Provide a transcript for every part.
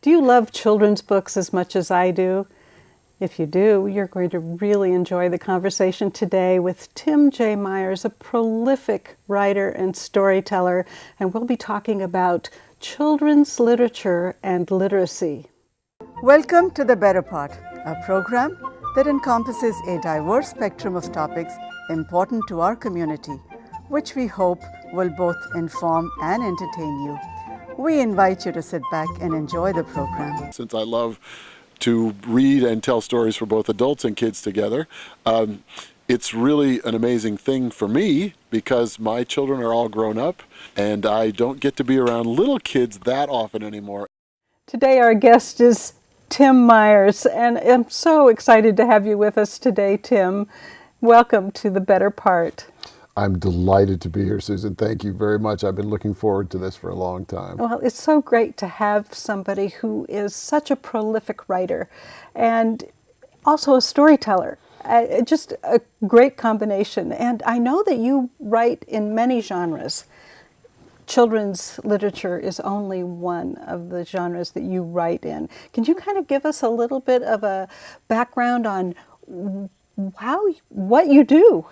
Do you love children's books as much as I do? If you do, you're going to really enjoy the conversation today with Tim J. Myers, a prolific writer and storyteller, and we'll be talking about children's literature and literacy. Welcome to The Better Part, a program that encompasses a diverse spectrum of topics important to our community, which we hope will both inform and entertain you. We invite you to sit back and enjoy the program. Since I love to read and tell stories for both adults and kids together, it's really an amazing thing for me because my children are all grown up and I don't get to be around little kids that often anymore. Today our guest is Tim Myers, and I'm so excited to have you with us today, Tim. Welcome to The Better Part. I'm delighted to be here, Susan. Thank you very much. I've been looking forward to this for a long time. Well, it's so great to have somebody who is such a prolific writer and also a storyteller. Just a great combination. And I know that you write in many genres. Children's literature is only one of the genres that you write in. Can you kind of give us a little bit of a background on what you do?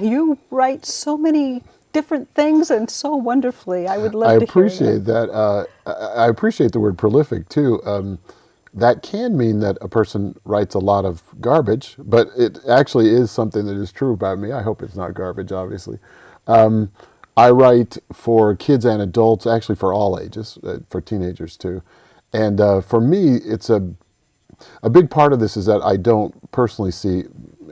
You write so many different things and so wonderfully. I would love to hear that. I appreciate that. I appreciate the word prolific too. That can mean that a person writes a lot of garbage, but it actually is something that is true about me. I hope it's not garbage, obviously. I write for kids and adults, actually for all ages, for teenagers too. And for me, it's a big part of this is that I don't personally see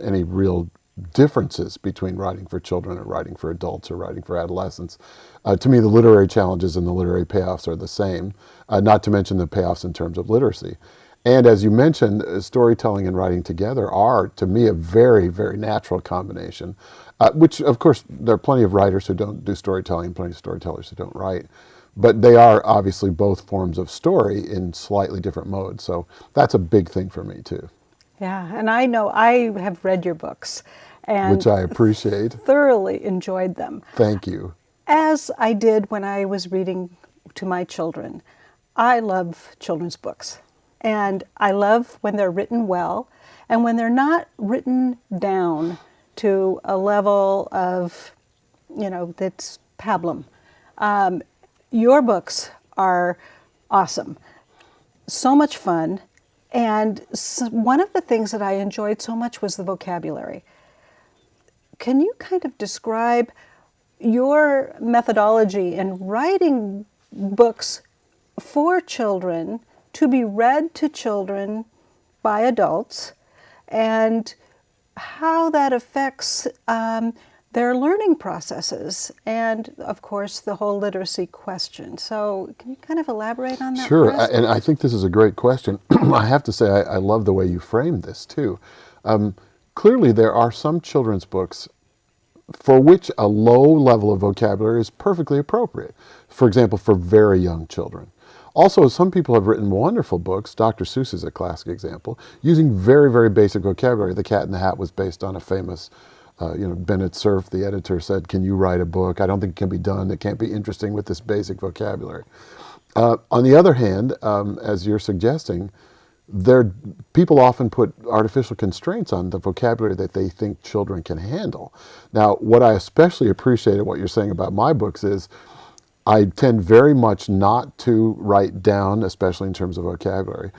any real differences between writing for children or writing for adults or writing for adolescents. To me, the literary challenges and the literary payoffs are the same, not to mention the payoffs in terms of literacy. And as you mentioned, storytelling and writing together are, to me, a very, very natural combination, which, of course, there are plenty of writers who don't do storytelling and plenty of storytellers who don't write. But they are obviously both forms of story in slightly different modes. So that's a big thing for me, too. Yeah, and I know I have read your books. And which I appreciate. Thoroughly enjoyed them. Thank you. As I did when I was reading to my children. I love children's books. And I love when they're written well and when they're not written down to a level of, that's pablum. Your books are awesome. So much fun. And one of the things that I enjoyed so much was the vocabulary. Can you kind of describe your methodology in writing books for children to be read to children by adults and how that affects their learning processes and, of course, the whole literacy question. So can you kind of elaborate on that? Sure, and I think this is a great question. I have to say I love the way you framed this, too. Clearly, there are some children's books for which a low level of vocabulary is perfectly appropriate. For example, for very young children. Also, some people have written wonderful books. Dr. Seuss is a classic example, using very, very basic vocabulary. The Cat in the Hat was based on a famous, Bennett Cerf, the editor, said, "Can you write a book? I don't think it can be done. It can't be interesting with this basic vocabulary." On the other hand, as you're suggesting, people often put artificial constraints on the vocabulary that they think children can handle. Now, what I especially appreciated what you're saying about my books is I tend very much not to write down, especially in terms of vocabulary.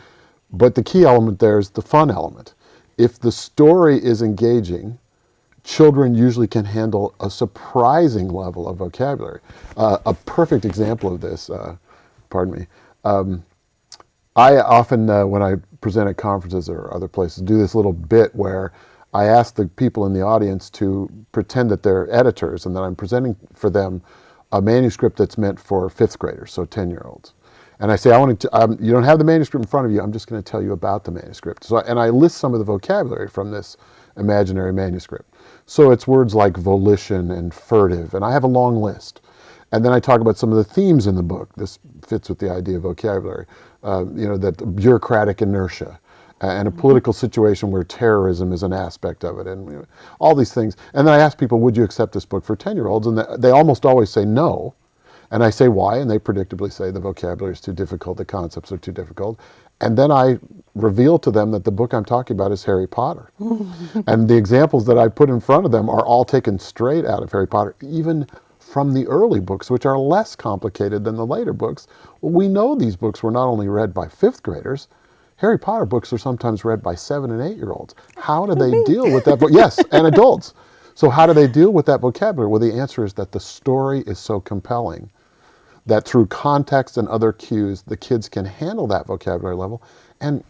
But the key element there is the fun element. If the story is engaging, children usually can handle a surprising level of vocabulary. A perfect example of this, I often, when I present at conferences or other places, do this little bit where I ask the people in the audience to pretend that they're editors and that I'm presenting for them a manuscript that's meant for 5th graders, so 10-year-olds. And I say, you don't have the manuscript in front of you, I'm just going to tell you about the manuscript. And I list some of the vocabulary from this imaginary manuscript. So it's words like volition and furtive, and I have a long list. And then I talk about some of the themes in the book. This fits with the idea of vocabulary. That bureaucratic inertia and a political situation where terrorism is an aspect of it, and all these things. And then I ask people, would you accept this book for 10-year-olds? And they almost always say no. And I say why, and they predictably say the vocabulary is too difficult, the concepts are too difficult. And then I reveal to them that the book I'm talking about is Harry Potter. And the examples that I put in front of them are all taken straight out of Harry Potter, even from the early books, which are less complicated than the later books. Well, we know these books were not only read by 5th graders, Harry Potter books are sometimes read by 7 and 8-year-olds. How do they deal with that? Yes, and adults. So how do they deal with that vocabulary? Well, the answer is that the story is so compelling that through context and other cues, the kids can handle that vocabulary level. And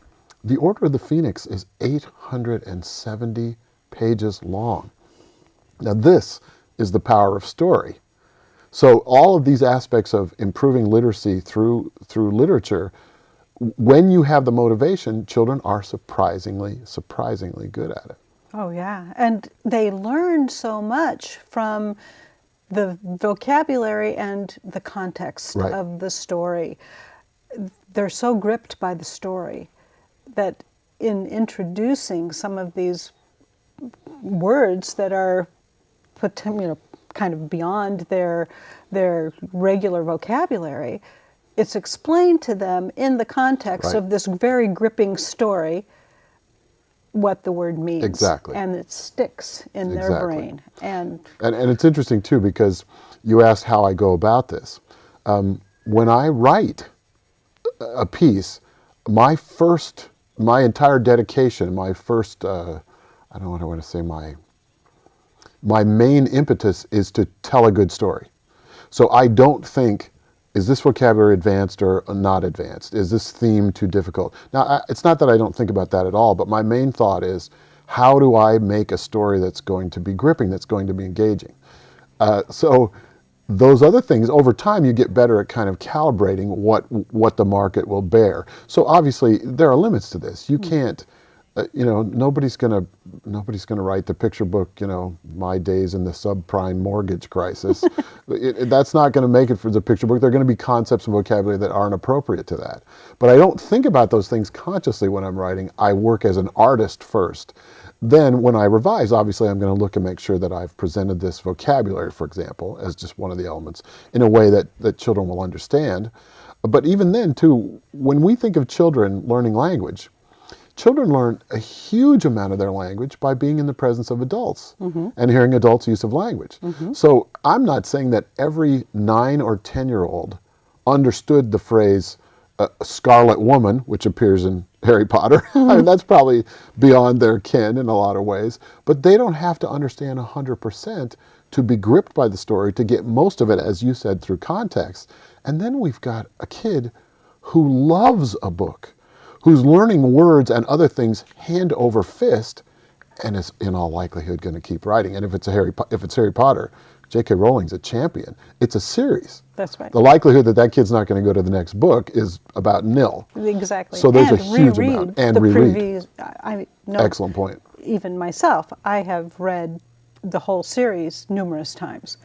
The Order of the Phoenix is 870 pages long. Now this is the power of story. So all of these aspects of improving literacy through literature, when you have the motivation, children are surprisingly good at it. Oh, yeah. And they learn so much from the vocabulary and the context Right. of the story. They're so gripped by the story that in introducing some of these words that are kind of beyond their regular vocabulary, it's explained to them in the context Right. of this very gripping story what the word means. Exactly. And it sticks in their Exactly. brain. And it's interesting too, because you asked how I go about this. When I write a piece, my entire dedication, my first, I don't know what I want to say, my main impetus is to tell a good story. So I don't think, is this vocabulary advanced or not advanced? Is this theme too difficult? Now, it's not that I don't think about that at all, but my main thought is, how do I make a story that's going to be gripping, that's going to be engaging? So those other things, over time, you get better at kind of calibrating what the market will bear. So obviously, there are limits to this. You can't, nobody's gonna write the picture book, My Days in the Subprime Mortgage Crisis. That's not going to make it for the picture book. There are going to be concepts and vocabulary that aren't appropriate to that. But I don't think about those things consciously when I'm writing. I work as an artist first. Then when I revise, obviously I'm going to look and make sure that I've presented this vocabulary, for example, as just one of the elements, in a way that children will understand. But even then, too, when we think of children learning language, children learn a huge amount of their language by being in the presence of adults and hearing adults' use of language. So I'm not saying that every 9 or 10-year-old understood the phrase Scarlet Woman, which appears in Harry Potter. I mean, that's probably beyond their ken in a lot of ways. But they don't have to understand 100% to be gripped by the story, to get most of it, as you said, through context. And then we've got a kid who loves a book, who's learning words and other things hand over fist, and is in all likelihood going to keep writing. And if it's Harry Potter, J.K. Rowling's a champion. It's a series. that's right. The likelihood that kid's not going to go to the next book is about nil. Exactly. So there's and a huge reread amount. And the reread. previews. I know. Excellent point. Even myself, I have read the whole series numerous times.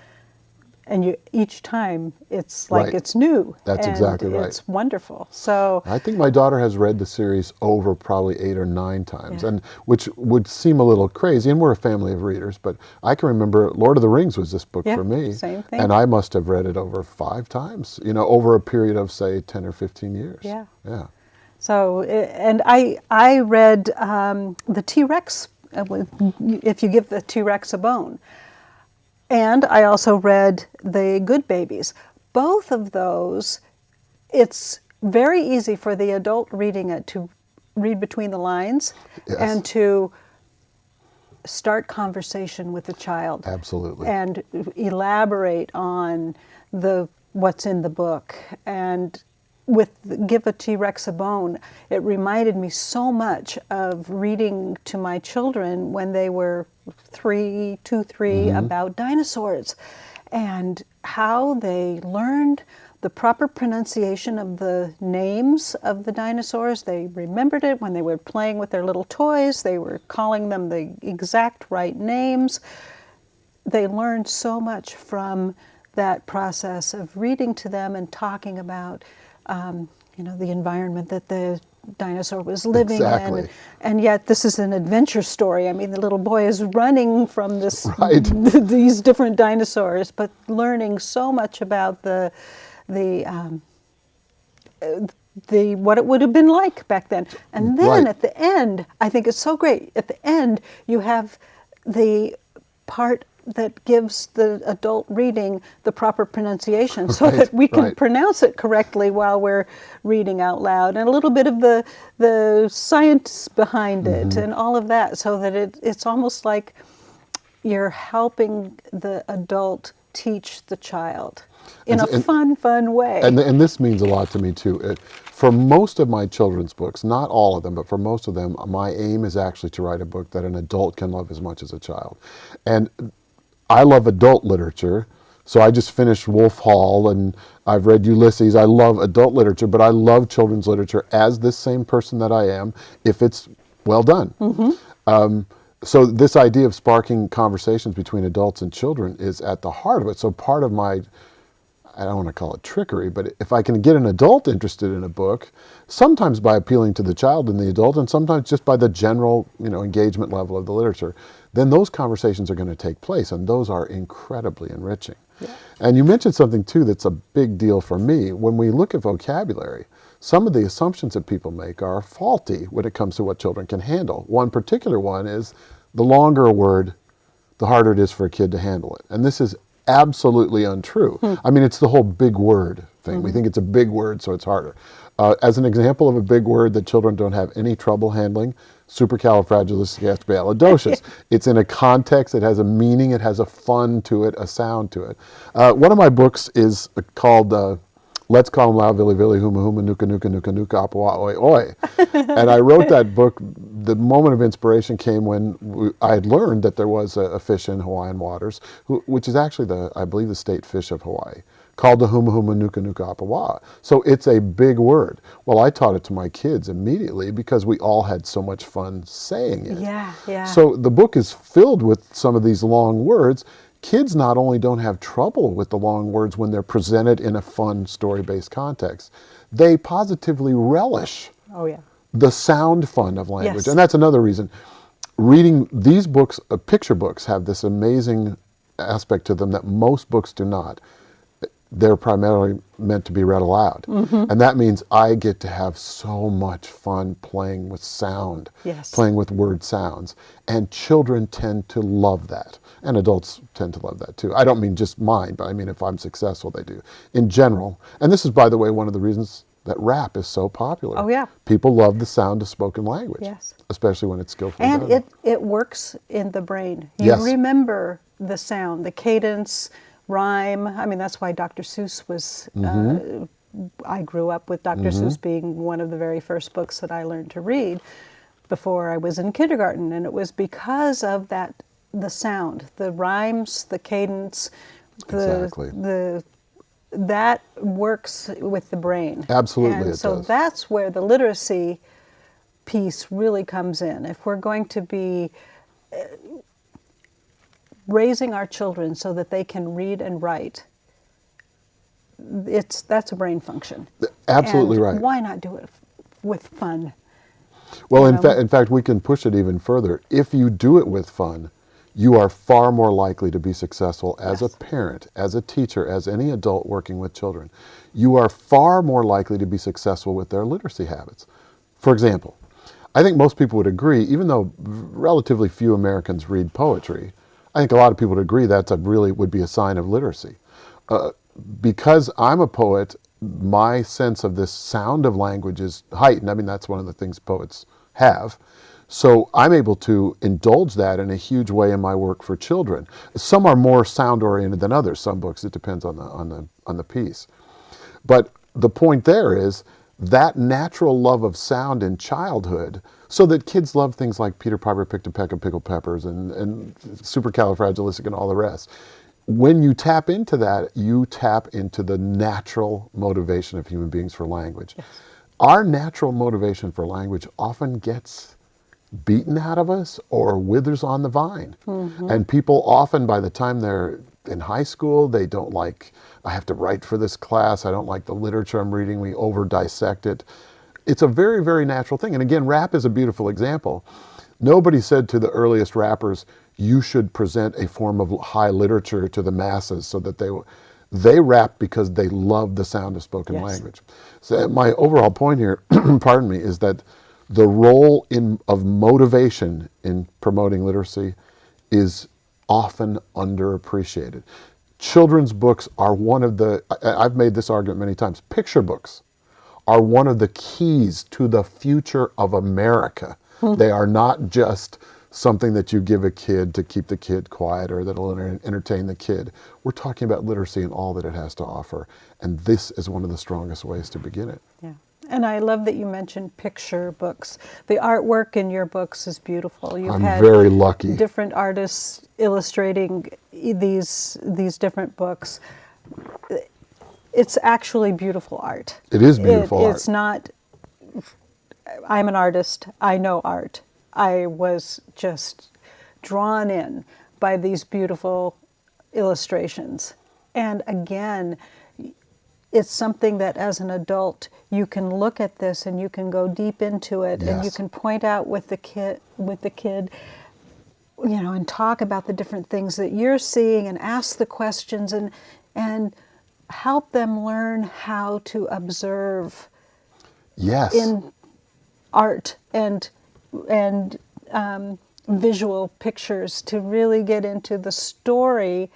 And each time it's like Right. it's new. That's and exactly right. It's wonderful. So I think my daughter has read the series over probably 8 or 9 times, Yeah. and which would seem a little crazy, and we're a family of readers, but I can remember Lord of the Rings was this book Yeah, for me, same thing. and I must have read it over 5 times, over a period of, say, 10 or 15 years. Yeah. Yeah. So, and I read the T-Rex, If You Give the T-Rex a Bone. And I also read The Good Babies. Both of those, it's very easy for the adult reading it to read between the lines Yes. and to start conversation with the child. Absolutely. And elaborate on what's in the book. And with Give a T-Rex a Bone, it reminded me so much of reading to my children when they were 3, about dinosaurs, and how they learned the proper pronunciation of the names of the dinosaurs. They remembered it when they were playing with their little toys. They were calling them the exact right names. They learned so much from that process of reading to them and talking about the environment that the dinosaur was living Exactly. in. And yet this is an adventure story. I mean, the little boy is running from this Right. these different dinosaurs, but learning so much about the what it would have been like back then. And then Right. at the end, I think it's so great. At the end, you have the part that gives the adult reading the proper pronunciation so Right, that we can right. pronounce it correctly while we're reading out loud, and a little bit of the science behind it Mm-hmm. and all of that, so that it's almost like you're helping the adult teach the child in a fun way. And this means a lot to me too. For most of my children's books, not all of them, but for most of them, my aim is actually to write a book that an adult can love as much as a child. And I love adult literature, so I just finished Wolf Hall and I've read Ulysses. I love adult literature, but I love children's literature as this same person that I am, if it's well done. So this idea of sparking conversations between adults and children is at the heart of it. So part of my, I don't want to call it trickery, but if I can get an adult interested in a book, sometimes by appealing to the child and the adult, and sometimes just by the general, engagement level of the literature, then those conversations are going to take place, and those are incredibly enriching. Yeah. And you mentioned something too that's a big deal for me. When we look at vocabulary, some of the assumptions that people make are faulty when it comes to what children can handle. One particular one is the longer a word, the harder it is for a kid to handle it. And this is absolutely untrue. I mean, it's the whole big word thing. We think it's a big word, so it's harder. As an example of a big word that children don't have any trouble handling, supercalifragilisticexpialidocious. It's in a context, it has a meaning, it has a fun to it, a sound to it. One of my books is called Let's Call 'em Loud, Villy Villy, Huma Huma, Nuka Nuka, Nuka Nuka, Apua, Oi Oi. And I wrote that book, the moment of inspiration came when I had learned that there was a fish in Hawaiian waters, which is actually I believe the state fish of Hawaii, called the Huma Huma, Nuka Nuka, Apua. So it's a big word. Well, I taught it to my kids immediately because we all had so much fun saying it. Yeah, yeah. So the book is filled with some of these long words. Kids not only don't have trouble with the long words when they're presented in a fun story-based context, they positively relish the sound fun of language. Yes. And that's another reason. Reading these books, picture books, have this amazing aspect to them that most books do not. They're primarily meant to be read aloud. And that means I get to have so much fun playing with sound, playing with word sounds. And children tend to love that. And adults tend to love that too. I don't mean just mine, but I mean if I'm successful, they do. In general, and this is, by the way, one of the reasons that rap is so popular. Oh, yeah. People love the sound of spoken language. Yes. Especially when it's skillfully And done. it works in the brain. You Yes. remember the sound, the cadence, rhyme. I mean, that's why Dr. Seuss was, I grew up with Dr. Seuss being one of the very first books that I learned to read before I was in kindergarten. And it was because of that, the sound, the rhymes, the cadence, Exactly. that works with the brain. Absolutely, And it so does. that's where the literacy piece really comes in. If we're going to be raising our children so that they can read and write, that's a brain function. Absolutely And right. why not do it with fun? Well, in fact, we can push it even further. If you do it with fun, you are far more likely to be successful as a parent, as a teacher, as any adult working with children. You are far more likely to be successful with their literacy habits. For example, I think most people would agree, even though relatively few Americans read poetry, I think a lot of people would agree that's would be a sign of literacy. Because I'm a poet, my sense of this sound of language is heightened. I mean, that's one of the things poets have. So I'm able to indulge that in a huge way in my work for children. Some are more sound oriented than others. Some books, it depends on the piece. But the point there is that natural love of sound in childhood, so that kids love things like Peter Piper picked a peck of pickled peppers and supercalifragilistic and all the rest. When you tap into that, you tap into the natural motivation of human beings for language. Yes. Our natural motivation for language often gets beaten out of us or withers on the vine. And people often, by the time they're in high school, they don't like, I have to write for this class, I don't like the literature I'm reading, we over dissect it. it's a very, very natural thing. And again, rap is a beautiful example. Nobody said to the earliest rappers, you should present a form of high literature to the masses so that they rap because they love the sound of spoken language. So my overall point here, pardon me, is that the role of motivation in promoting literacy is often underappreciated. Children's books are one of the, I've made this argument many times, picture books are one of the keys to the future of America. They are not just something that you give a kid to keep the kid quiet or that'll entertain the kid. We're talking about literacy and all that it has to offer. And this is one of the strongest ways to begin it. Yeah. And I love that you mentioned picture books. The artwork in your books is beautiful. I'm very lucky. Different artists illustrating these different books. It's actually beautiful art. It is beautiful art. It's not, I'm an artist, I know art. I was just drawn in by these beautiful illustrations. And again, it's something that as an adult, you can look at this and you can go deep into it, and you can point out with the kid, you know, and talk about the different things that you're seeing and ask the questions and help them learn how to observe in art and visual pictures to really get into the story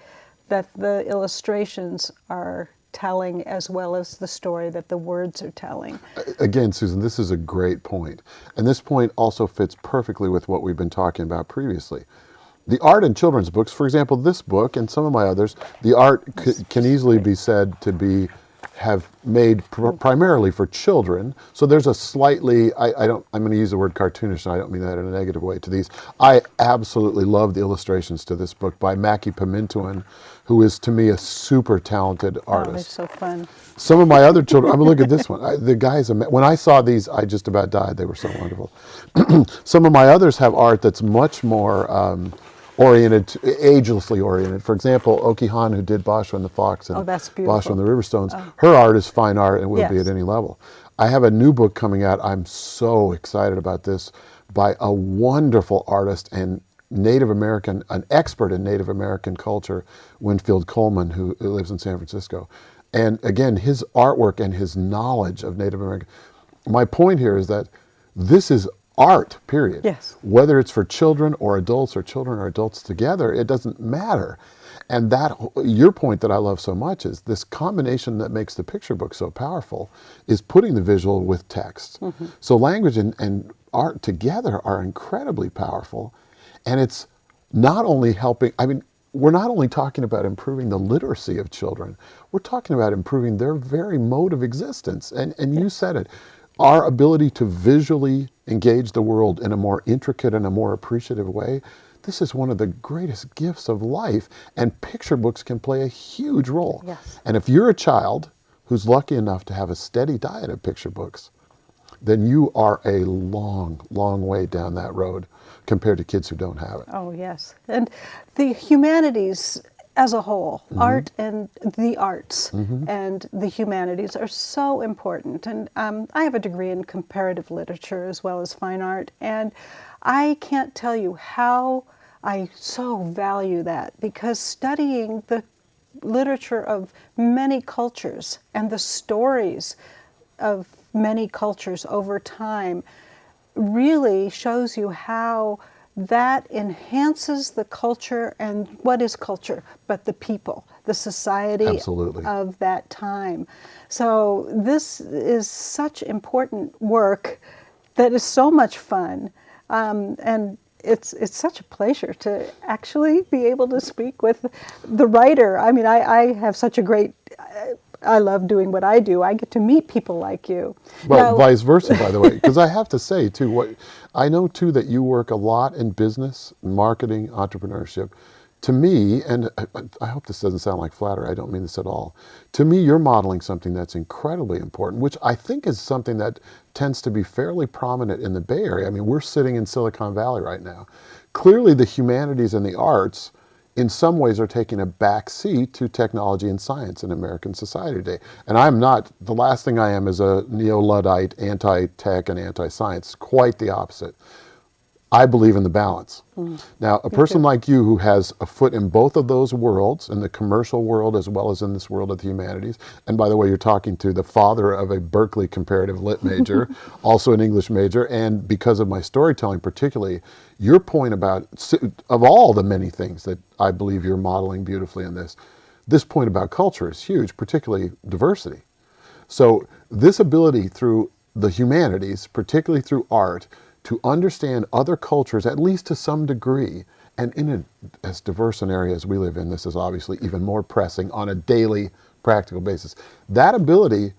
that the illustrations are telling, as well as the story that the words are telling. Again, Susan, this is a great point. And this point also fits perfectly with what we've been talking about previously. The art in children's books, for example, this book and some of my others, the art can easily be said to have made primarily for children. So there's a slightly, I'm going to use the word cartoonish, and I don't mean that in a negative way to these. I absolutely love the illustrations to this book by Mackie Pimentuan, who is to me a super talented artist. Oh, they're so fun. Some of my other children, I mean, look at this one. The guy's, when I saw these, I just about died. They were so wonderful. Some of my others have art that's much more agelessly oriented. For example, Oki Han, who did Boscho and the Fox and Boscho and the Riverstones, her art is fine art and will be at any level. I have a new book coming out. I'm so excited about this, by a wonderful artist and Native American, an expert in Native American culture, Winfield Coleman, who lives in San Francisco. And again, his artwork and his knowledge of Native American. My point here is that this is art, period. Yes. Whether it's for children or children or adults together, it doesn't matter. And that, your point that I love so much is this combination that makes the picture book so powerful is putting the visual with text. So language and art together are incredibly powerful. And it's not only helping, I mean, we're not only talking about improving the literacy of children, we're talking about improving their very mode of existence. And you said it, our ability to visually engage the world in a more intricate and a more appreciative way. This is one of the greatest gifts of life, and picture books can play a huge role. Yes. And if you're a child who's lucky enough to have a steady diet of picture books, then you are a long, long way down that road compared to kids who don't have it. Oh, yes. And the humanities as a whole, art and the arts and the humanities are so important. And I have a degree in comparative literature as well as fine art, and I can't tell you how I so value that, because studying the literature of many cultures and the stories of many cultures over time really shows you how that enhances the culture. And what is culture but the people, the society of that time? So this is such important work that is so much fun, and it's such a pleasure to actually be able to speak with the writer. I mean, I have such a great, I love doing what I do. I get to meet people like you. Well, vice versa, by the way, because I have to say, too, I know, too, that you work a lot in business, marketing, entrepreneurship. To me, and I hope this doesn't sound like flattery, I don't mean this at all. To me, you're modeling something that's incredibly important, which I think is something that tends to be fairly prominent in the Bay Area. I mean, we're sitting in Silicon Valley right now. Clearly, the humanities and the arts in some ways are taking a back seat to technology and science in American society today. And I'm not, the last thing I am is a neo-Luddite, anti-tech and anti-science, quite the opposite. I believe in the balance. Now, a person like you who has a foot in both of those worlds, in the commercial world as well as in this world of the humanities, and by the way, you're talking to the father of a Berkeley comparative lit major, also an English major, and because of my storytelling particularly, your point about, of all the many things that I believe you're modeling beautifully in this point about culture is huge, particularly diversity. So this ability through the humanities, particularly through art, to understand other cultures, at least to some degree, and in as diverse an area as we live in, this is obviously even more pressing on a daily practical basis. That ability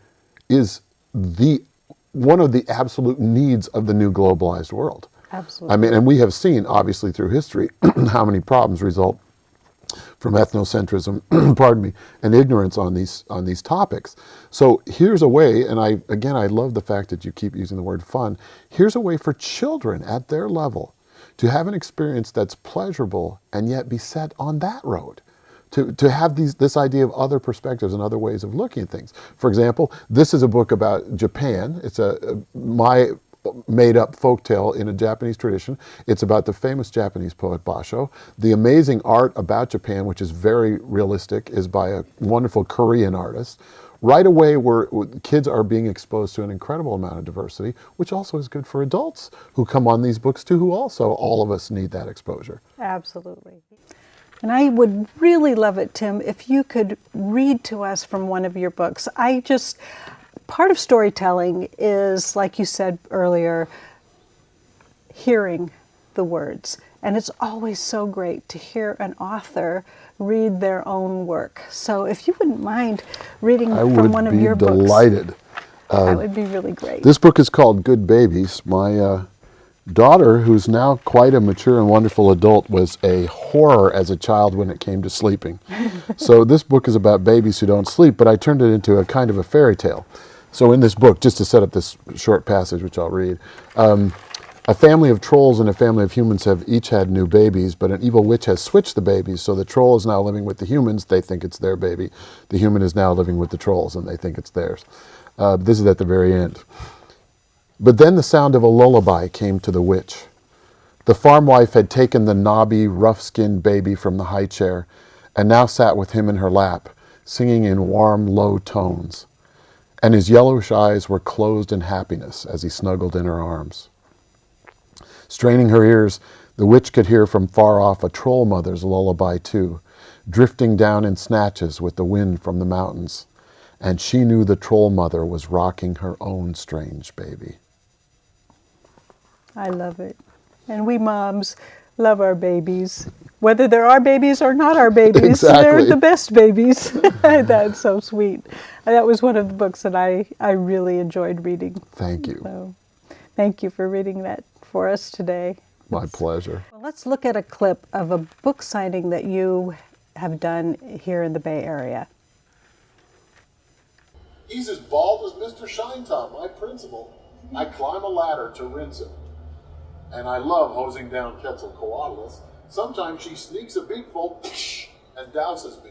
is one of the absolute needs of the new globalized world. Absolutely. I mean, and we have seen, obviously, through history, how many problems result from ethnocentrism, pardon me, and ignorance on these topics. So here's a way, and I love the fact that you keep using the word fun. Here's a way for children at their level to have an experience that's pleasurable and yet be set on that road. To have this idea of other perspectives and other ways of looking at things. For example, this is a book about Japan. It's my made-up folktale in a Japanese tradition. It's about the famous Japanese poet Basho. The amazing art about Japan, which is very realistic, is by a wonderful Korean artist. Right away, kids are being exposed to an incredible amount of diversity, which also is good for adults who come on these books too, who also, all of us need that exposure. Absolutely. And I would really love it, Tim, if you could read to us from one of your books. Part of storytelling is, like you said earlier, hearing the words. And it's always so great to hear an author read their own work. So if you wouldn't mind reading from one of your books. I would be delighted. That would be really great. This book is called Good Babies. My daughter, who's now quite a mature and wonderful adult, was a horror as a child when it came to sleeping. So this book is about babies who don't sleep, but I turned it into a kind of a fairy tale. So in this book, just to set up this short passage, which I'll read, a family of trolls and a family of humans have each had new babies, but an evil witch has switched the babies, so the troll is now living with the humans, they think it's their baby. The human is now living with the trolls, and they think it's theirs. This is at the very end. But then the sound of a lullaby came to the witch. The farm wife had taken the knobby, rough-skinned baby from the high chair, and now sat with him in her lap, singing in warm, low tones. And his yellowish eyes were closed in happiness as he snuggled in her arms. Straining her ears, the witch could hear from far off a troll mother's lullaby too, drifting down in snatches with the wind from the mountains. And she knew the troll mother was rocking her own strange baby. I love it. And we moms love our babies. Whether they're our babies or not our babies, Exactly. They're the best babies. That's so sweet. That was one of the books that I really enjoyed reading. Thank you. So, thank you for reading that for us today. My pleasure. Well, let's look at a clip of a book signing that you have done here in the Bay Area. He's as bald as Mr. Shinetop, my principal. I climb a ladder to rinse him. And I love hosing down Quetzalcoatlus. Sometimes she sneaks a big bowl and douses me.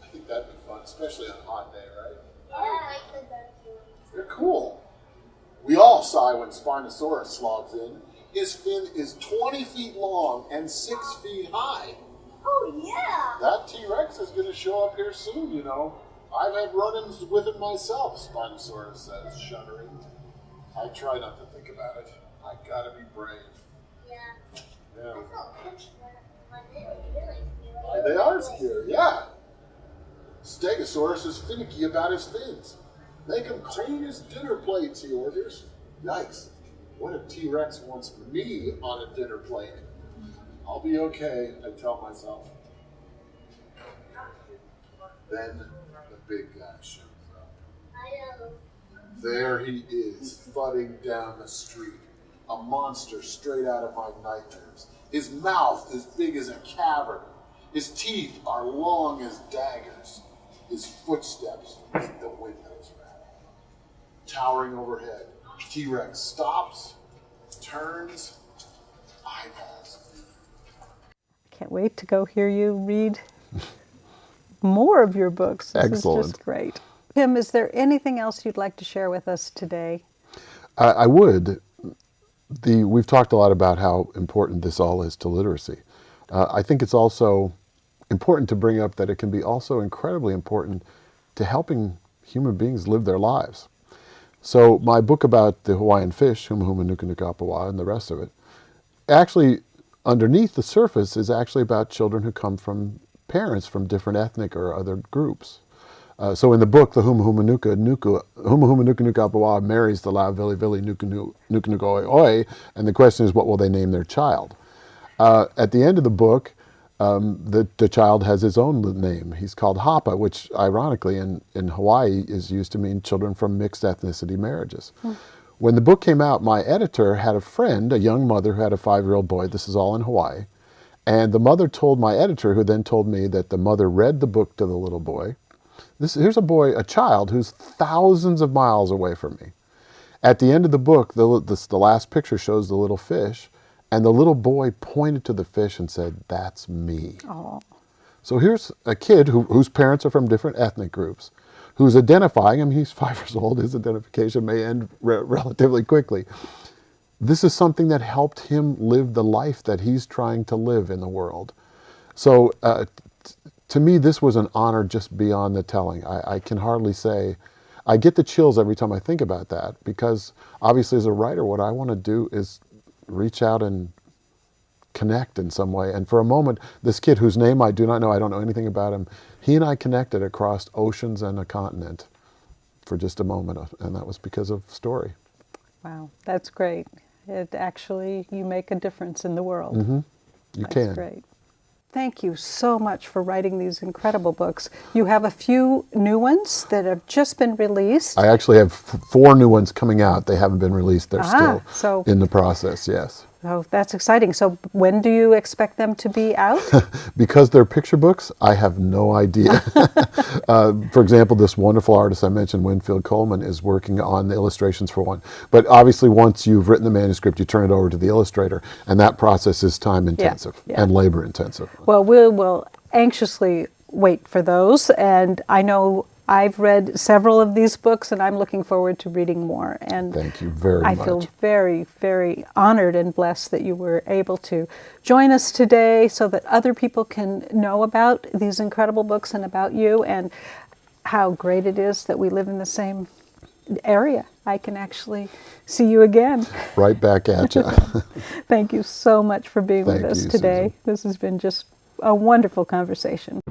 I think that'd be fun, especially on a hot day, right? Yeah. They're cool. We all sigh when Spinosaurus slogs in. His fin is 20 feet long and 6 feet high. Oh, yeah. That T-Rex is going to show up here soon, you know. I've had run-ins with him myself, Spinosaurus says, shuddering. I try not to think about it. I gotta be brave. Yeah. Yeah. I felt pinched when they were really scary. They are scary, yeah. Stegosaurus is finicky about his fins. Make him clean his dinner plates, he orders. Yikes. What if T-Rex wants me on a dinner plate? I'll be okay, I tell myself. Then the big guy shows up. I know. There he is, thudding down the street. A monster straight out of my nightmares. His mouth is big as a cavern. His teeth are long as daggers. His footsteps make the windows rattle. Towering overhead, T-Rex stops, turns, I pass. can't wait to go hear you read more of your books. This Excellent. is just great. Tim, is there anything else you'd like to share with us today? I would. We've talked a lot about how important this all is to literacy. I think it's also important to bring up that it can be also incredibly important to helping human beings live their lives. So my book about the Hawaiian fish, Huma Huma Nuku Nuku Apawa, and the rest of it, actually underneath the surface is actually about children who come from parents from different ethnic or other groups. So in the book, the Huma Huma Nuku Nuku Apawa marries the La Vili Vili Nuku Nuku Oi Oi, and the question is, what will they name their child? At the end of the book, the child has his own name. He's called Hapa, which ironically in Hawaii is used to mean children from mixed ethnicity marriages. When the book came out, my editor had a friend, a young mother who had a 5-year-old boy. This is all in Hawaii. And the mother told my editor, who then told me that the mother read the book to the little boy. Here's a child who's thousands of miles away from me. At the end of the book, the last picture shows the little fish, and the little boy pointed to the fish and said, "That's me." Oh. So here's a kid whose parents are from different ethnic groups, who's identifying him. He's 5 years old. His identification may end relatively quickly. This is something that helped him live the life that he's trying to live in the world. So to me, this was an honor just beyond the telling. I can hardly say, I get the chills every time I think about that, because obviously as a writer, what I want to do is reach out and connect in some way. And for a moment, this kid whose name I do not know, I don't know anything about him, he and I connected across oceans and a continent for just a moment, and that was because of story. Wow, that's great. It actually, you make a difference in the world. Mm-hmm. That's great. Thank you so much for writing these incredible books. You have a few new ones that have just been released. I actually have 4 new ones coming out. They haven't been released. They're still in the process, yes. Oh, that's exciting. So when do you expect them to be out? Because they're picture books, I have no idea. For example, this wonderful artist I mentioned, Winfield Coleman, is working on the illustrations for one. But obviously, once you've written the manuscript, you turn it over to the illustrator, and that process is time-intensive and labor-intensive. Well, we will anxiously wait for those, and I know I've read several of these books, and I'm looking forward to reading more. And thank you very much. I feel very, very honored and blessed that you were able to join us today so that other people can know about these incredible books and about you, and how great it is that we live in the same area. I can actually see you again. Right back at you. Thank you so much for being with us today. Susan. This has been just a wonderful conversation.